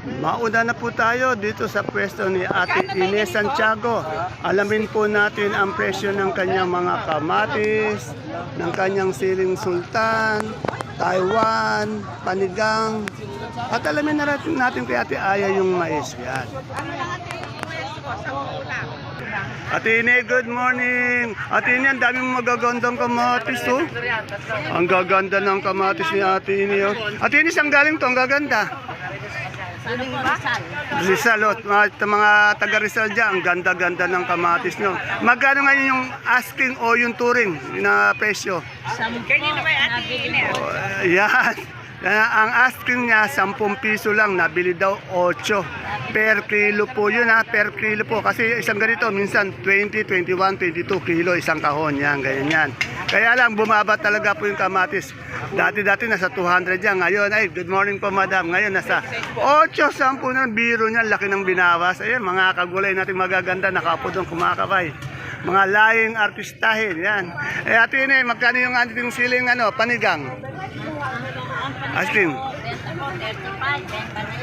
Mauna na po tayo dito sa pwesto ni Ate Ines Santiago. Alamin po natin ang presyo ng kanyang mga kamatis, ng kanyang siling sultan, Taiwan, panigang. At alamin na natin kay Ate Aya yung mais. Yan. Ate Ine, good morning. Ate Ine, ang daming magagandang kamatis, oh. Ang gaganda ng kamatis ni Ate Ine, oh. Ate Ine, saan galing to? Ang gaganda. Rizal, oh. Mga taga Rizal dyan, ang ganda-ganda ng kamatis nyo. Magkano ngayon yung asking o yung touring na presyo? Ganyan naman Ate Ine. Oh, yan. Ang asking niya, 10 piso lang, nabili daw 8. Per kilo po yun ha, per kilo po. Kasi isang ganito, minsan 20, 21, 22 kilo, isang kahon yan, ganyan yan. Kaya lang, bumaba talaga po yung kamatis. Dati nasa 200 yan, ngayon, ay, good morning po madam. Ngayon, nasa 8, 10 na biro niya, laki ng binawas. Ayun, mga kagulay natin magaganda, nakaupo doon kumakabay. Mga laing artistahin, yan. Eh, Ate Ine, magkano yung ating siling panigang? Asking.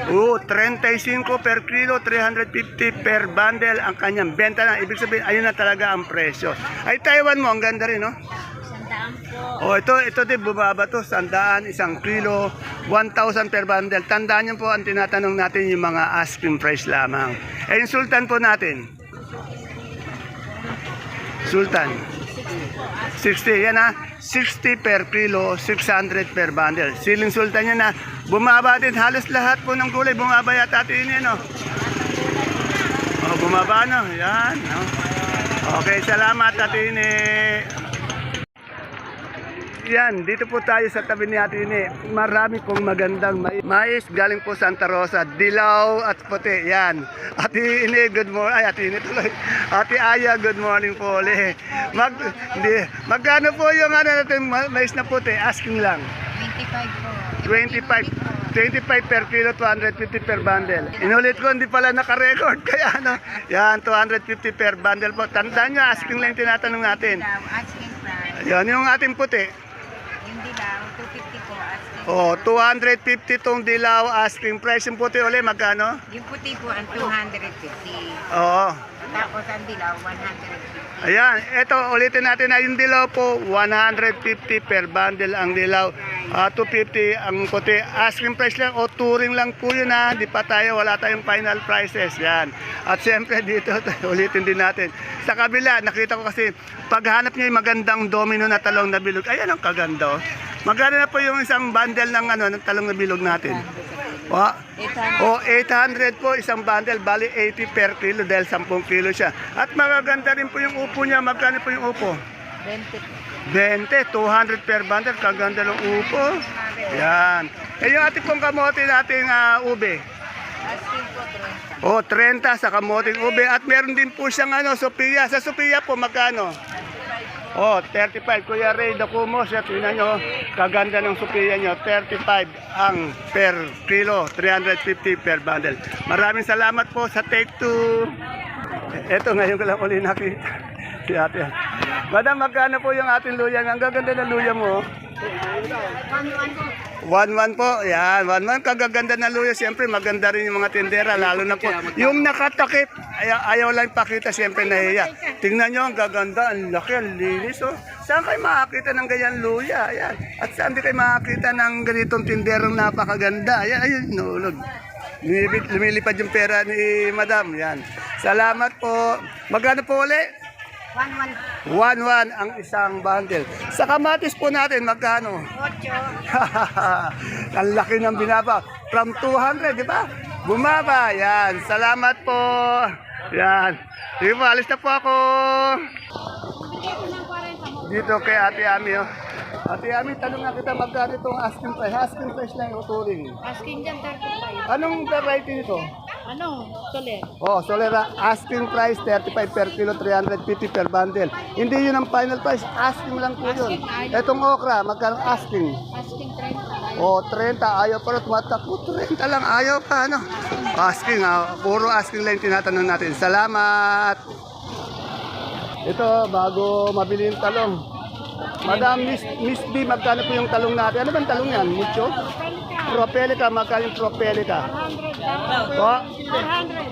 35 per kilo, 350 per bundle ang kanyang benta na. Ibig sabihin, ayun na talaga ang presyo. Ay, Taiwan mo, ang ganda rin, no? Oh, ito din, bumaba to, 100, 1 kilo, 1,000 per bundle. Tandaan niyo po, ang tinatanong natin yung mga asking price lamang. Eh, yung sultan po natin. Sultan. 60, yan ha. 60 per kilo, 600 per bundle. Siling sultan yan ha. Bumaba din, halos lahat po ng gulay. Bumaba yata atin yan, no? Oh, bumaba, no? Yan, no? Okay, salamat atin Yan, dito po tayo sa tabi ni Ate Ine. Marami pong magandang mais galing po Santa Rosa, dilaw at puti. Yan. Ate Ine, good morning. Ay, Ate Ine tuloy. Ate Aya, good morning po ulit. Magkano po yung natin mais na puti? Asking lang. 25 po. 25 per kilo, 250 per bundle. Inulit ko, hindi pala naka-record. Kaya yan, 250 per bundle po. Tandaan nyo, asking lang tinatanong natin. Asking price. Yan, yung ating puti. Yung dilaw, 250 po. Asking. Oh, 250 tong dilaw, asking price. Yung puti ulit, magkano? Yung puti po ang 250. Oo. Tapos ang dilaw, 150. Ayan, ito ulitin natin na yung dilaw po, 150 per bundle ang dilaw. 250 ang puti. Asking price lang o touring lang po yun ha. Di pa tayo, wala tayong final prices. Yan. At siyempre dito, ulitin din natin. Sa kabila, nakita ko kasi, paghanap niya yung magandang domino na talong na bilog. Ayan ang kaganda. Magkano na po yung isang bundle ng talong na bilog natin? O 800 po isang bundle, bali 80 per kilo dahil 10 kilo siya. At magaganda rin po yung upo niya. Magkano po yung upo? 20, 200 per bundle, kaganda ng upo. Yan. Eh yung ating pong kamote nating ube. Asking po 30. O 30 sa kamoting ube. At meron din po siyang Sophia. Sa Sophia po magkano? Oh, 35. Kuya Ray Dacumo, siya, tingnan nyo, kaganda ng Sophia nyo, 35 ang per kilo, 350 per bundle. Maraming salamat po sa Take 2. Eto, ngayon ko lang uli nakita. Si ate. Madam, magkano po yung ating luya? Ang gaganda ng luya mo. 1-1 po. Yan, 1-1. Kagaganda na luya. Siyempre, maganda rin yung mga tindera. Lalo na po. Yung nakatakip, ayaw lang pakita. Siyempre, nahiya. Tingnan nyo, ang gaganda. Ang laki, ang linis. Oh. Saan kayo makakita ng ganyan luya? Ayan. At saan di kayo makakita ng ganitong tinderang napakaganda? Ayan, ayun, nulog. Lumilipad yung pera ni Madam. Yan. Salamat po. Magkano po ulit? 1-1. 1-1 ang isang bundle. Sa kamatis po natin, magkano? 8. Ang laki ng binaba. From 200, di ba? Bumaba. Yan. Salamat po. Yan. Sige po, alis na po ako. Dito kay Ate Ami. Oh. Ate Ami, tanong nga kita magkano itong asking price. Asking price lang yung turing. Asking dyan 35. Anong variety nito? Soler. Oh, Solera, asking price 35 per kilo, 350 per bundle. Hindi yun ang final price, asking lang po yun. Etong okra, magkano asking? Asking 30. Oh, 30, ayaw pa rin tumatakbo, 30 lang, ayaw pa, Asking, puro asking lang tinatanong natin. Salamat! Ito, bago mabili yung talong. Madam, Miss B, magkano po yung talong natin? Ano bang talong yan? Mucho? Propelica, magkano yung Propelica? 100 Po?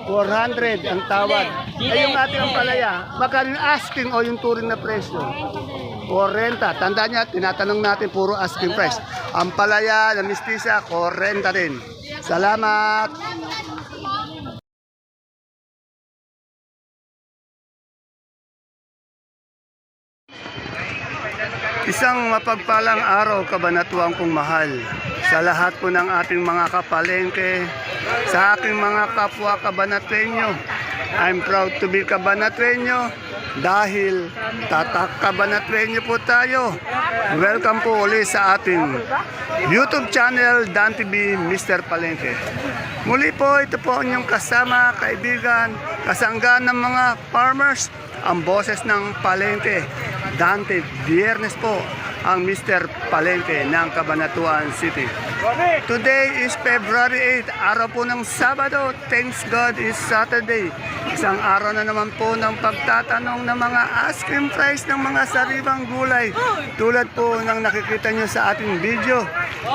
400. 400 ang tawad. Ay, yung ating ampalaya, magkano yung asking o yung turing na presyo? 40. Tandaan niya, tinatanong natin puro asking price. Ampalaya na mistisa, 40 rin. Salamat! Isang mapagpalang araw, kabanatuang kong mahal. Sa lahat po ng ating mga kapalengke, sa aking mga kapwa kabanatrenyo, I'm proud to be kabanatrenyo dahil tatak kabanatrenyo po tayo. Welcome po ulit sa ating YouTube channel, Dan TV Mr. Palengke. Muli po, ito po ang inyong kasama, kaibigan, kasanggaan ng mga farmers, ang boses ng Palengke. Dante, Biyernes po ang Mr. Palengke ng Cabanatuan City. Today is February 8, araw po ng Sabado. Thanks God is Saturday. Isang araw na naman po ng pagtatanong ng mga asking price ng mga sariwang gulay. Tulad po ng nakikita nyo sa ating video.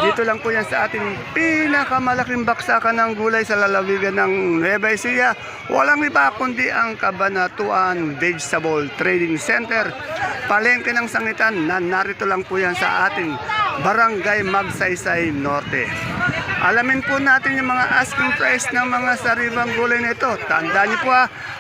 Dito lang po yan sa ating pinakamalaking baksakan ng gulay sa lalawigan ng Nueva Ecija. Walang iba kundi ang Cabanatuan Vegetable Trading Center. Palengke ng sangitan na narito lang po yan sa ating Barangay Magsaysay Norte. Alamin po natin yung mga asking price ng mga sariwang gulay na ito. Tandaan niyo po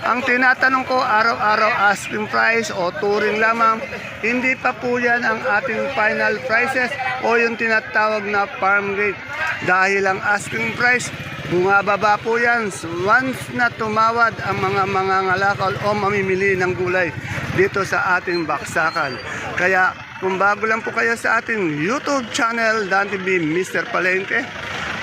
ang tinatanong ko araw-araw asking price o turing lamang. Hindi pa po yan ang ating final prices o yung tinatawag na farm rate. Dahil ang asking price, bumababa po yan once na tumawad ang mga mangangalakal o mamimili ng gulay dito sa ating baksakan. Kaya kung bago lang po kayo sa ating YouTube channel, Dan TV Mr. Palengke,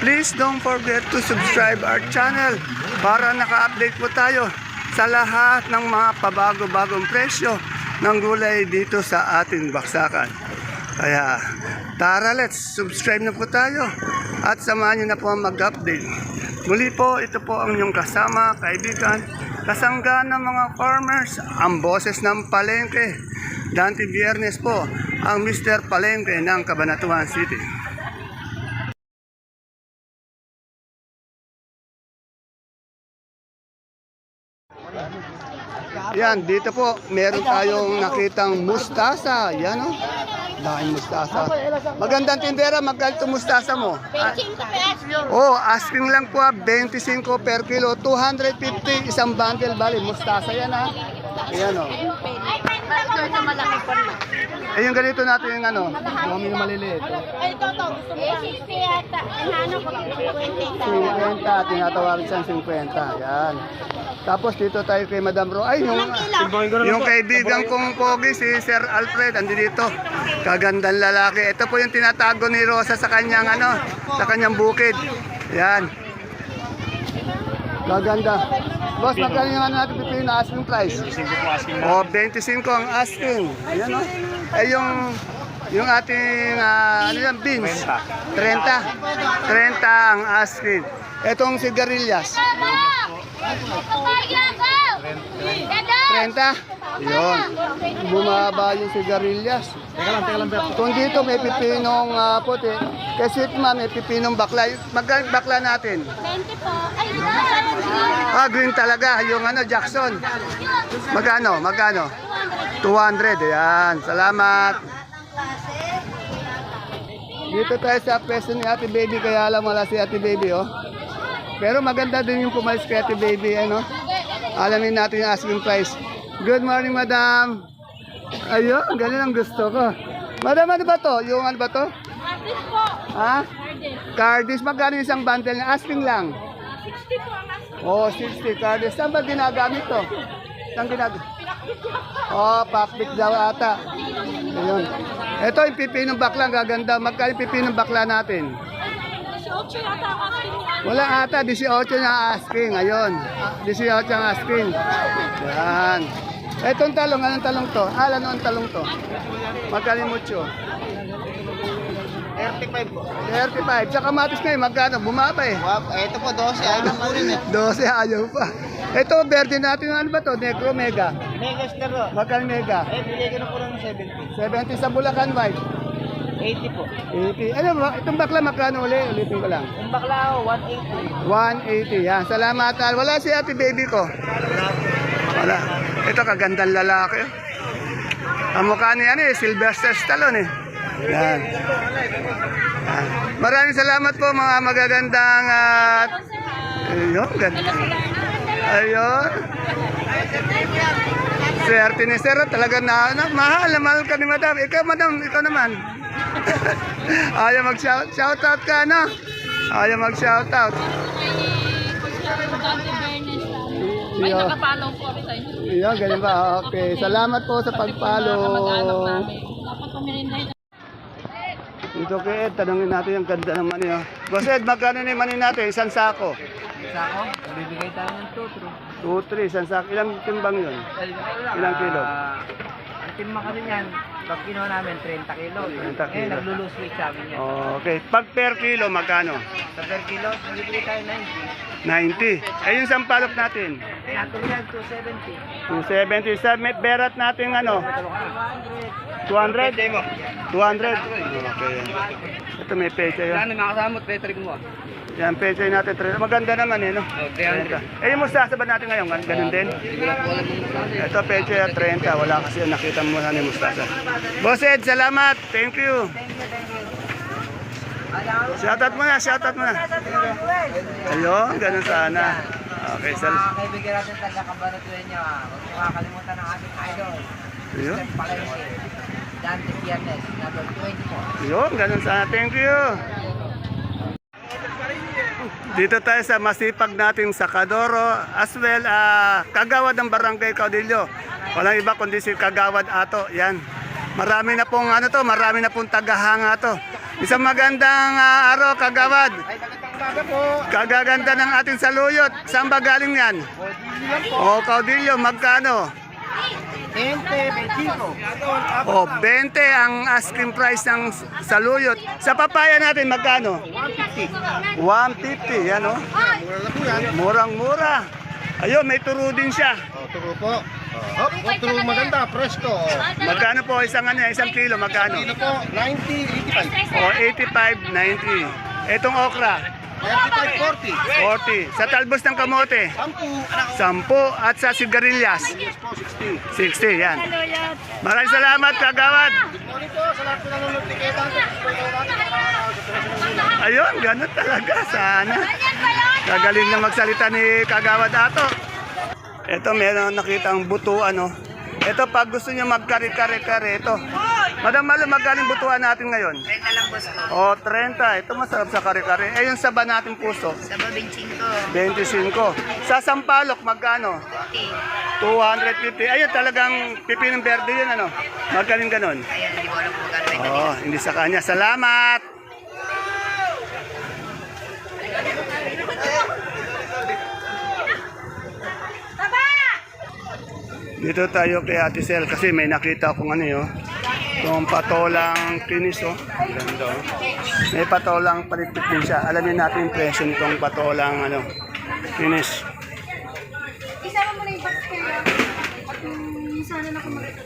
please don't forget to subscribe our channel para naka-update po tayo sa lahat ng mga pabago-bagong presyo ng gulay dito sa ating baksakan. Kaya tara, let's subscribe na po tayo at samahan nyo na po mag-update. Muli po, ito po ang inyong kasama, kaibigan, kasanggaan ng mga farmers, ang boses ng Palengke. Dante Biyernes po, ang Mr. Palengke ng Cabanatuan City. Yan, dito po, meron tayong nakitang mustasa. Yan o, dahil mustasa. Magandang tindera, magkano itong mustasa mo? 25 pesos. Oh, asking lang po 25 per kilo, 250 isang bundle. Bali, mustasa yan ha. Ayan o. Ay, ito malaki pa na. Eh, yung ganito natin yung ano, yung maliliit. Ay, ito, gusto mo ba? 60 yata. Ano ko, 50, tinatawag siyang 50. Yan. Tapos dito tayo kay Madam Ro. Ay, yung kaibigan kong pogi, si Sir Alfred, andi dito. Kagandang lalaki. Ito po yung tinatago ni Rosa sa kanyang ano, sa kanyang bukid. Yan. Kaganda. Boss, magkano yung ano natin pipili na asking price? 25 po asking na. O, 25 ang asking. Ayan o. Eh, yung ating, ano yan, beans? 30. 30 ang asking. Etong sigarilyas. 30? Yun. Bumaba yung sigarilyas. Teka lang. Kung dito may pipinong puti, kasi may pipinong bakla. Magkano bakla natin? 20 po. Ay, Green talaga. Yung ano, Jackson. Magkano? 200. Ayan. Salamat. Dito tayo sa pwesto ni Ate Baby. Kaya alam wala si Ate Baby, oh. Pero maganda din yung pumalis kay Ate Baby, ano? Alamin natin yung asking price. Good morning, Madam. Ayun, ganun ang gusto ko. Madam, ano ba to? Yung ano ba to? Artist po. Ha? Cardis. Magkano isang bundle na asking lang? 60 po ang asking. Oh, 60 cardis. Saan ba ginagamit to? Saan ginagamit? Oh, pakpit daw ata. Ayun. Ito yung pipinong bakla, gaganda. Magkano yung pipinong bakla natin? 18 yata ang asking. Wala ata, 18 na asking. Ayun, 18 ang asking. Yan. Etong talong, anong talong to? Ano ang talong to? Magkano mucho? 35 po. 35. Sa kamatis ngayon, magkano? Bumaba eh. Ito po 12, ayaw po rin eh. 12, ayaw pa. Ito, verde natin, ano ba to? Necro Mega. Mega star po. Magkano Mega? Bigay ko na po ng 70. 70 sa Bulacan White. 80 po. 80. Ano ba? Itong bakla magkano uli? Ulitin ko lang. Yung bakla, 180. 180. Yan. Salamat. Wala si ate baby ko. Wala. Ito kagandang lalaki. Ang mukha niya Sylvester Stallone eh. Yan. Yan. Maraming salamat po mga magagandang ayun, ganda. Ayun. Swerte ni Sir, talaga mahal na mahal ka ni Madam. Ikaw Madam, ikaw naman. Ayaw mag-shoutout ka, no? Ayaw mag-shoutout. May nakapalaw po kami sa inyo. Iya, ganyan ba? Okay. Salamat po sa pag-follow. Dapat pumirinday. Dito kay Ed, tanongin natin yung ganda ng mani. Oh. Boss Ed, magkano na yung mani natin? Isang sako? Sako, bibigay tayo ng 2, 3, 2, isang sako. Ilang timbang yun? Ilang kilo? Ang timma kasi niyan, pag kinuha namin 30 kilo. 30 kilo. Naglulose weight sa amin yan. Okay. Pag per kilo, magkano? Sa per kilo, bibigay tayo 90. 90. Eh, yung sampalok natin? Nato yan, 270. 270. Sa berat natin ano? 200? 200? Okay. Ito may pecha yun. Ano, makasamot, petrik mo. Yan, pecha natin. Maganda naman eh, no? 300. Eh, yung mustasa ba natin ngayon? Ganun din? Ito, pecha 30. Wala kasi nakita mo na ni mustasa. Boss Ed, salamat. Thank you. Shoutout mo na, shoutout mo na. Ayun, ganun sana. Okay, Mga kaibigan natin taga-Cabanatuan niya, huwag niyo kakalimutan ng ating idol. Ayun. Palengke. Dante Viernes, number 24. Ayun, ganun sana. Thank you. Dito tayo sa masipag nating Sakadoro, as well, kagawad ng Barangay Caudillo. Walang iba kundi si Kagawad Ato. Yan. Marami na pong marami na pong tagahanga to. Isang magandang araw, Kagawad. Kagaganda ng ating saluyot. Saan ba galing yan? O, Caudillo, magkano? 20, 25. O, 20 ang asking price ng saluyot. Sa papaya natin, magkano? 150. 150, yan o. Murang-mura. Ayun, may turo din siya. Turo po. Hop, turo maganda, presko. Magkano po isang kilo, magkano? Ito po, 90, 85. O, 85, 90. Etong okra, 35, 40. 40. Sa talbos ng kamote, 10. At sa sigarilyas, 60. Yan. Maraming salamat, Kagawad. Morning po, sa lahat po ng nanonood ni Ketan. Ayun, ganun talaga. Sana. Gagaling na magsalita ni Kagawad Ato. Ito, meron nakitang butuan, no? Ito, pag gusto niyo magkari-kari-kari, ito. Madam Malo, magkaling butuan natin ngayon? 30 lang, boss ko. O, 30. Ito, masarap sa kari-kari. Eh, yung saba natin puso? Sa 25. 25. Sa sampalok, magkano? 250. Ayun, talagang pipinong berde yun, ano? Magkaling ganon? Ayan, hindi ko alam kung magkano ito. Oo, hindi sa kanya. Salamat! Dito tayo kay Ate Sel kasi may nakita akong yun. Itong patolang kinis, oh. Ganda, oh. May patolang palitpit din siya. Alamin natin yung presyo nitong patolang kinis. Isama mo na yung box kayo. At sana na kumakita.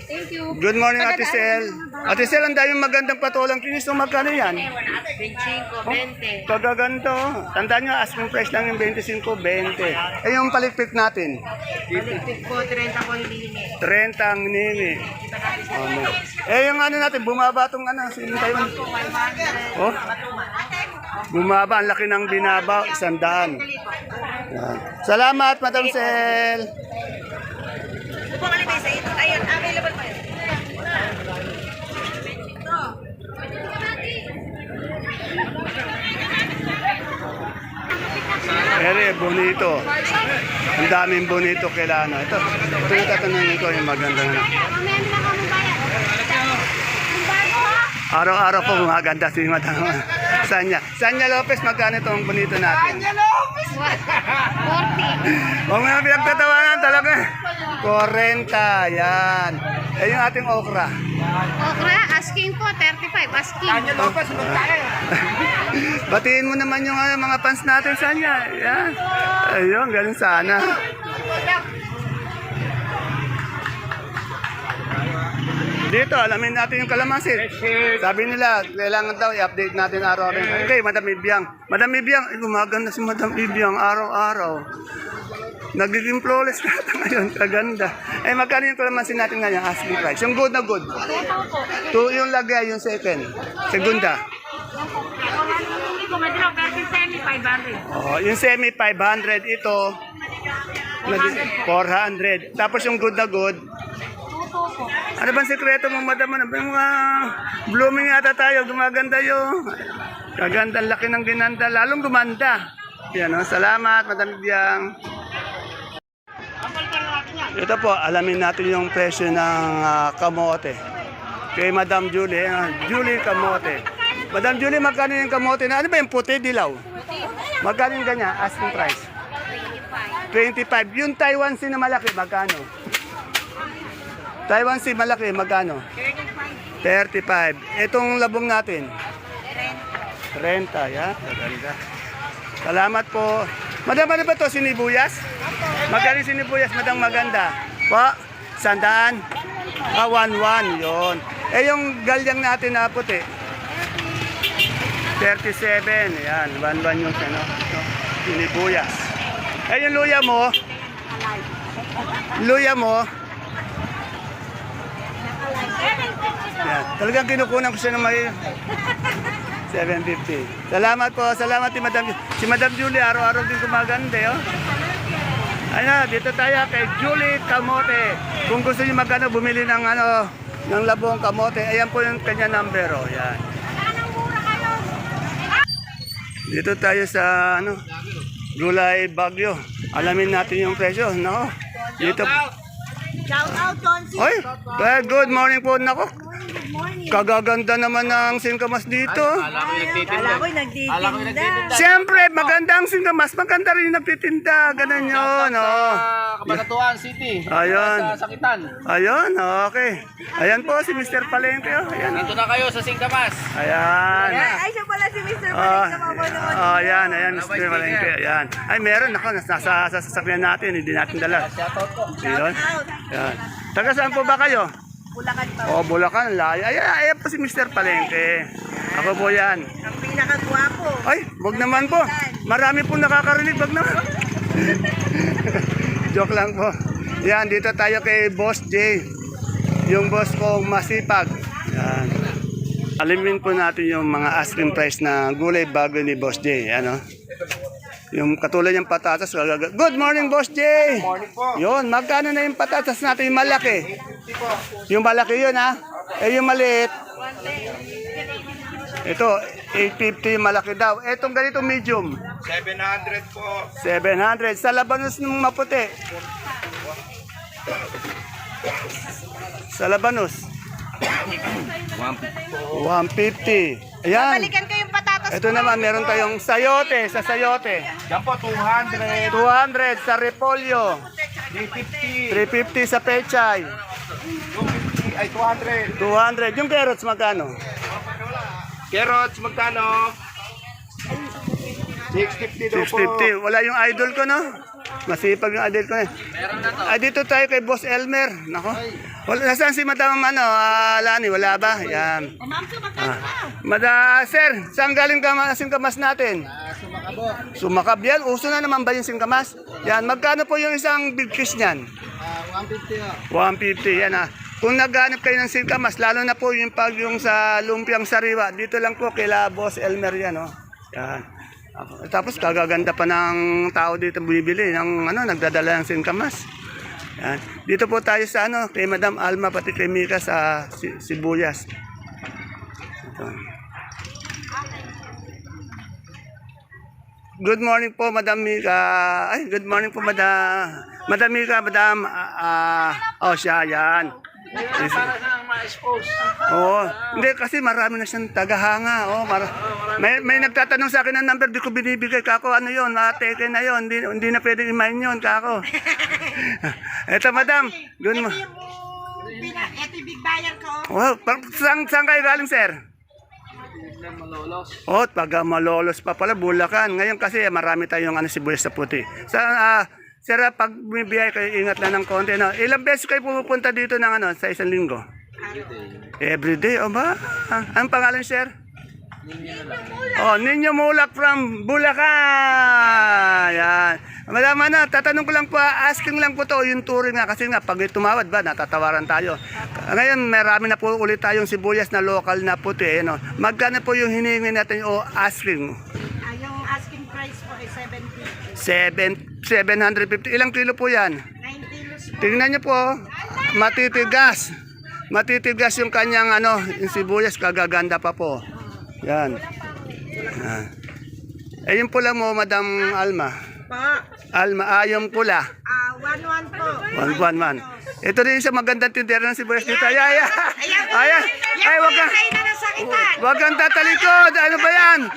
Thank you. Good morning, Ate Sel. Ate Sel, ang daming magandang patolang kinis. So, magkano yan? 25, 20. Kagaganto. Tandaan nyo, asking price lang yung 25, 20. Eh, yung palitpit natin? Balik po, 30 po hilingi. 30 ang nini. Eh, yung natin, bumaba itong siling tayo. Oh? Bumaba, ang laki ng binaba, 100. Yan. Salamat, Madam Sel. Ayun, available pa yun. Ere, bonito. Ang daming bonito kailangan. Ito yung tatanungin ko, yung magandang Mamaya na lang kami bayad. Yung bago ha? Araw-araw po maganda si Madam Sanya. Sanya Lopez, magkano itong bonito natin? 40. Huwag mo na pinagtatawanan talaga. 40, yan. Eh, yung ating okra. Okra, asking po, 35. Asking. Lopez, magkano? Batiin mo naman yung mga fans natin, Sanya. Yan. Ayun, ganun sana. Dito, alamin natin yung kalamansi. Sabi nila, kailangan daw i-update natin araw-araw. Okay, Madam Ibiang. Madam Ibiang, gumaganda si Madam Ibiang araw-araw. Nagiging flawless na ito ngayon. Kaganda. Eh, magkano yung kalamansi natin ngayon? Asking price. Yung good na good. Yung lagay, yung second. Segunda. Oh, yung semi 500 ito. 400. Tapos yung good na good. Ano bang sekreto mo, madam? Ano bang blooming yata tayo? Gumaganda yung kaganda, laki ng ginanda. Lalong gumanda. Yan, oh. Salamat, Madam Biang. Ito po, alamin natin yung presyo ng kamote. Kay Madam Julie, Julie Kamote. Madam Julie, magkano yung kamote na? Ano ba yung puti, dilaw? Magkano yung ganyan? Asking price. 25. Yung Taiwan Sea na malaki, magkano? Taiwan Sea malaki, magkano? 35. Itong labong natin? 30. Yan, maganda. Salamat po. Madam, ano ba ito? Sinibuyas? Magkano yung sinibuyas, madam, maganda? Pa, 100? 1-1, yun. Eh, yung galyang natin na puti? 37. Yan, 1-1 yung ano, sinibuyas. Eh, yung luya mo? Luya mo? Yan. Talagang kinukunan ko siya ng may 750. Salamat po. Salamat si Madam Julie. Araw-araw din gumaganda. Oh. Ayun, dito tayo kay Julie Kamote. Kung gusto niyo magano bumili ng ng labong kamote, ayan po yung kanya number. Oh. Yan. Dito tayo sa Gulay Bagyo. Alamin natin yung presyo. No? Dito. Shout out, Tonsi. Oy, good morning po. Nako. Kagaganda naman ng singkamas dito. Kala ko'y nagtitinda. Siyempre, maganda ang singkamas. Maganda rin yung nagtitinda. Ganun yun. Oh. Cabanatuan City. Ayun. Sa Sakitan. Ayun, okay. Ayan po si Mr. Palengke. Oh. Ayan. Nandito na kayo sa Singkamas. Ayan. Ay, siya pala si Mr. Ah, Palengke. Mabaw naman. ayan, Mr. Palengke. Ayan. Ay, meron ako. Nasa sasakyan natin. Hindi natin dala. Shoutout po. Ayun. Ayan. Taga saan po ba kayo? Bulacan pa. Oh, Bulacan. Ayan po si Mr. Palengke. Ako po yan. Ang pinakagwapo. Ay, wag naman po. Marami pong nakakarinig, wag naman. Joke lang po. Yan, dito tayo kay Boss J. Yung boss kong masipag. Yan. Alimin po natin yung mga asking price na gulay bago ni Boss J. Ano? Yung katulad yung patatas. Good morning, Boss J. Morning po. Yun, magkano na yung patatas natin? Yung malaki. Yung malaki yun, ha? Eh, yung maliit. Ito, 850 yung malaki daw. Etong ganito medium. 700 po. 700. Sa labanos ng maputi. Sa labanos. 150. Ayan. Balikan ko yung patatas. Ito naman, meron tayong sayote. Sa sayote. Yan po, 200. 200 sa repolyo. 350. 350 sa pechay. 250. Ay, 200. 200. Yung carrots magkano? Carrots, magkano? 650 daw po. 650. Wala yung idol ko, no? Masipag yung idol ko. Ay, dito tayo kay Boss Elmer. Nako. Wala, nasaan si Madam Lani? Wala ba? Yan. Ma'am, sumakal Sir, saan galing singkamas natin? Sumakab yan. Uso na naman ba yung singkamas? Yan. Magkano po yung isang big fish niyan? 150 150. Yan, ha. Kung naghanap kayo ng singkamas, lalo na po yung sa lumpiang sariwa, dito lang po kila Boss Elmer yan. Oh. Yan. Tapos kagaganda pa ng tao dito bibili ng nagdadala ng singkamas. Yan. Dito po tayo sa kay Madam Alma pati kay Mika sa Sibuyas. Ito. Good morning po Madam Mika. Ay, good morning po Madam Mika, Madam siya yan. Para sa ma-expose. Oo. Hindi, kasi marami na siyang tagahanga. Oh, may nagtatanong sa akin ng number, di ko binibigay. Kako, ano yun? Teke na yun. Hindi na pwede i-mine yun, kako. Eto, madam. Doon mo. Ito yung big bayan ko. Oh, saan kayo galing, sir? Malolos. Oh, taga Malolos pa pala, Bulacan. Ngayon kasi marami tayong sibuyas sa puti. Sir, pag bumibiyay kayo, ingat lang ng konti. No? Ilang beses kayo pumupunta dito ng sa isang linggo? Everyday, o ba? Ang pangalan, sir? Oh, Ninyo Mulak from Bulacan. Yan. Madam, tatanong ko lang po, asking lang po to, yung touring nga, kasi nga, pag may tumawad ba, natatawaran tayo. Ngayon, marami na po ulit tayong sibuyas na local na puti. No? Magkano po yung hiningi natin o asking? Yung asking price po ay 70. 750. Ilang kilo po yan? 9 kilos po. Tingnan niyo po, matitigas. Matitigas yung kanyang yung sibuyas, kagaganda pa po. Yan. Yan. Eh, yung pula mo, Madam Alma. Pa. Alma, yung pula. 1-1 po. 111. Ito rin isa magandang tindera ng sibuyas dito. Ayan. Ayan. Ay, wag kang tatalikod. Ano ba yan?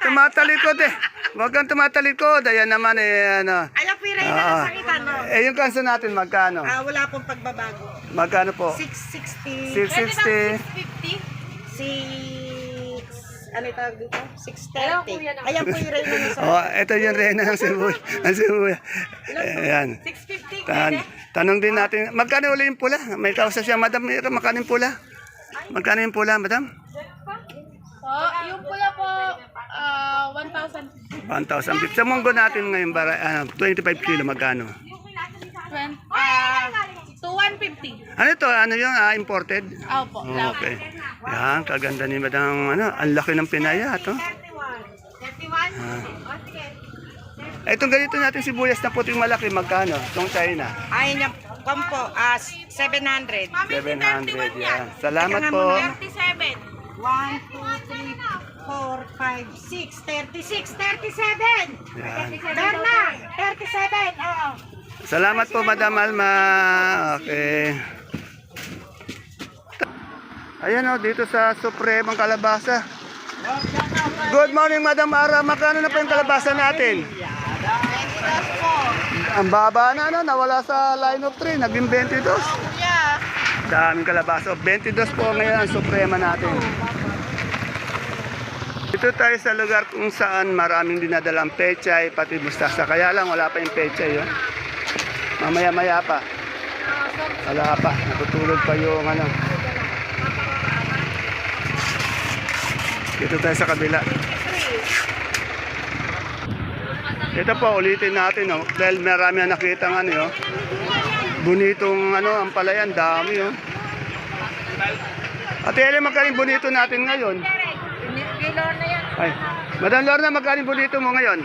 Tumatalikod eh. Wag kang tumatalikod. Ayan naman eh. Ayan po yung reyna ng sakitan, no? Eh, yung kanso natin, magkano? Wala pong pagbabago. Magkano po? 660. 660. Ano yung tawag dito? 630. Ayan po yung reyna ng sakitan. Oh, ito yung reyna ng sibuyas. Ang sibuyas. Ayan. 650. Tanong din natin, magkano ulit yung pula? May kausa siya, Madam Mira, magkano yung pula? Magkano yung pula, Madam? Yung pula po, 1,000. 1,000. Sa munggo natin ngayon, 25 kilo, magkano? To 150. Ano to? Ano yung imported? Opo. Okay. Yan, kaganda ni Madam, ang laki ng pinaya, to. 31. Itong ganito natin sibuyas na puting malaki, magkano? Itong China. Ay, kompo, 700. 700, yan. Salamat po. 37. 1, 2, 3, 4, 5, 6, 36, 37. Yan. Berna, 37. Oo. Salamat po, Madam Alma. Okay. Ayan o, dito sa Supremang Kalabasa. Good morning, Madam Ara. Magkano na po yung kalabasa natin? Ang baba na, nawala sa line of 3. Naging 22. Yeah. Daming kalabasa. 22 po ngayon ang Suprema natin. Dito tayo sa lugar kung saan maraming dinadalang pechay, pati mustasa. Kaya lang, wala pa yung pechay. Oh. Mamaya-maya pa. Wala pa. Natutulog pa yung Dito tayo sa kabila. Ito po, ulitin natin. Oh. Dahil marami na nakita ng bonitong ang palayan. Dami. Oh. Ate Ele, magkano yung bonito natin ngayon? Ay, Madam Lorna, magkano yung bonito mo ngayon?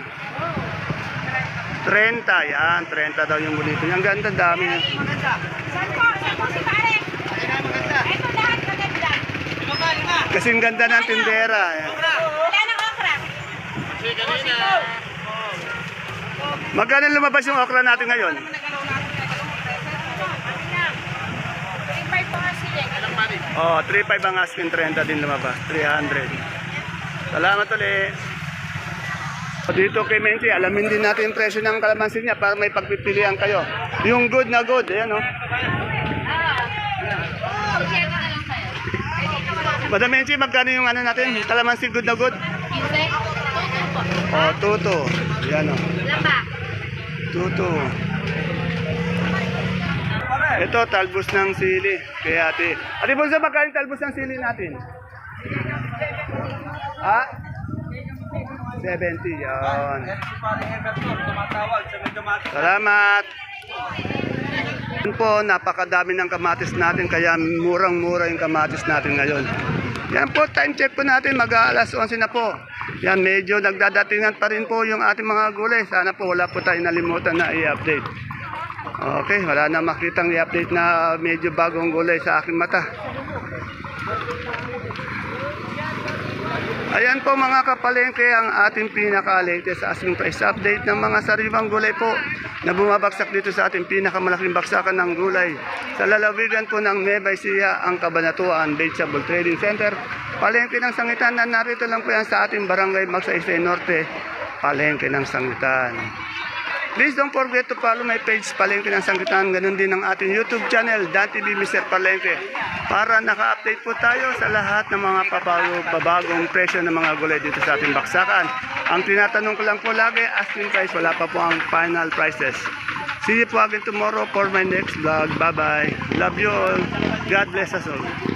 30, yan, 30 daw yung bonito. Ang ganda, dami. Saan po si Pare? Ito lahat maganda. Kasing ganda ng tindera. Wala nang okra. Magkano lumabas yung okra natin ngayon? 3.5 po kasi yan. Oh, 3.5 ang asking, 30 din lumabas. 300. Salamat ulit. Dito kay Menchi, alamin din natin yung presyo ng kalamansi niya para may pagpipilian kayo. Yung good na good, ayan oh. Madam Menchi, magkano yung natin? Kalamansi good na good? Oh, tuto. Ayan oh. Tuto. Ito, talbos ng sili. Kaya ate. Ate Bulsa, magkano yung talbos ng sili natin? Ha? 70, yan. Salamat. Yan po, napakadami ng kamatis natin, kaya murang-mura yung kamatis natin ngayon. Yan po, time check po natin, mag-aalas 11 na po. Yan, medyo nagdadatingan pa rin po yung ating mga gulay. Sana po wala po tayo nalimutan na i-update. Okay, wala na makitang i-update na medyo bagong gulay sa aking mata. Ayan po mga kapalengke ang ating pinaka-latest asking price update ng mga sariwang gulay po na bumabagsak dito sa ating pinakamalaking baksakan ng gulay. Sa lalawigan po ng Nueva Ecija, ang Cabanatuan Vegetable Trading Center, palengke ng Sangitan na narito lang po yan sa ating barangay Magsaysay Norte, palengke ng Sangitan. Please don't forget to follow my page Palengke ng Sangitan. Ganun din ang ating YouTube channel, Dan TV Mr. Palengke. Para naka-update po tayo sa lahat ng mga pabagong presyo ng mga gulay dito sa ating baksakan. Ang tinatanong ko lang po lagi, asking price, wala pa po ang final prices. See you po again tomorrow for my next vlog. Bye-bye. Love you all. God bless us all.